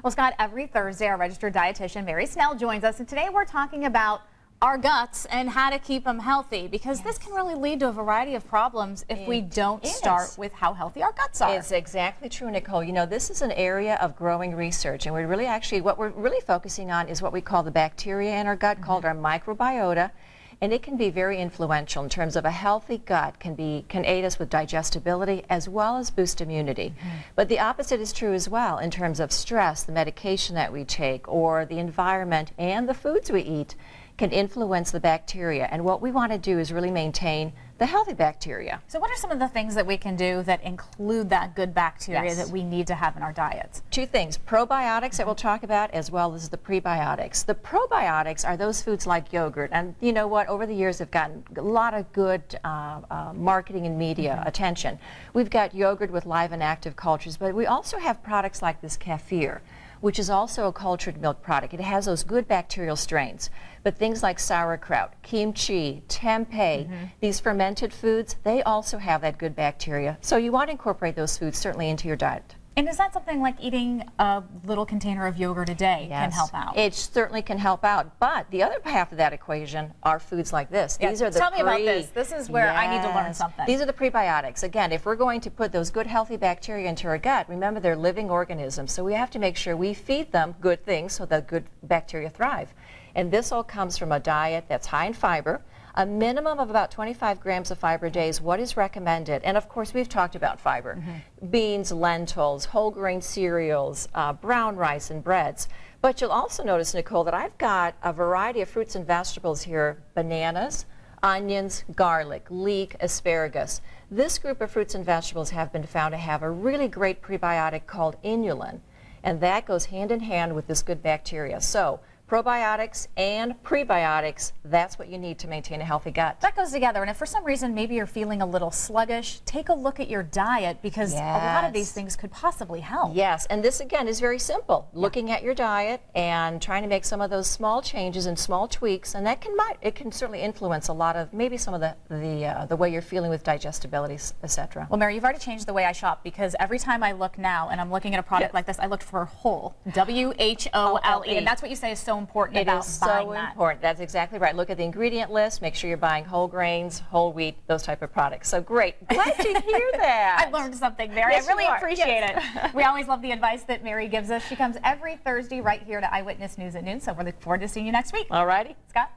Well, Scott, every Thursday, our registered dietitian, Mary Snell, joins us, and today we're talking about our guts and how to keep them healthy, because this can really lead to a variety of problems if we don't start with how healthy our guts are. It's exactly true, Nicole. You know, this is an area of growing research, and what we're really focusing on is what we call the bacteria in our gut, called our microbiota. And it can be very influential in terms of a healthy gut can aid us with digestibility as well as boost immunity. But the opposite is true as well in terms of stress, the medication that we take, or the environment and the foods we eat can influence the bacteria. And what we want to do is really maintain the healthy bacteria. So what are some of the things that we can do that include that good bacteria that we need to have in our diets? Two things: probiotics that we'll talk about, as well as the prebiotics. The probiotics are those foods like yogurt, and you know what, over the years they've gotten a lot of good marketing and media attention. We've got yogurt with live and active cultures, but we also have products like this kefir, which is also a cultured milk product. It has those good bacterial strains. But things like sauerkraut, kimchi, tempeh, these fermented foods, they also have that good bacteria. So you want to incorporate those foods certainly into your diet. And is that something like eating a little container of yogurt a day can help out? It certainly can help out. But the other half of that equation are foods like this. These are the Tell me about this. This is where I need to learn something. These are the prebiotics. Again, if we're going to put those good healthy bacteria into our gut, remember they're living organisms. So we have to make sure we feed them good things so that good bacteria thrive. And this all comes from a diet that's high in fiber. A minimum of about 25 grams of fiber a day is what is recommended. And of course, we've talked about fiber. Beans, lentils, whole grain cereals, brown rice, and breads. But you'll also notice, Nicole, that I've got a variety of fruits and vegetables here: bananas, onions, garlic, leek, asparagus. This group of fruits and vegetables have been found to have a really great prebiotic called inulin. And that goes hand in hand with this good bacteria. So probiotics and prebiotics, that's what you need to maintain a healthy gut. That goes together. And if for some reason maybe you're feeling a little sluggish, take a look at your diet, because a lot of these things could possibly help. Yes, and this again is very simple. Looking at your diet and trying to make some of those small changes and small tweaks, and that can certainly influence a lot of maybe some of the way you're feeling with digestibility, etc. Well, Mary, you've already changed the way I shop, because every time I look now and I'm looking at a product like this, I look for whole, W-H-O-L-E, and that's what you say is so important about buying that. It is so important. That's exactly right. Look at the ingredient list. Make sure you're buying whole grains, whole wheat, those type of products. So great. Glad to hear that. I learned something, Mary. Yes, I really appreciate it. We always love the advice that Mary gives us. She comes every Thursday right here to Eyewitness News at noon, so we look forward to seeing you next week. All righty. Scott?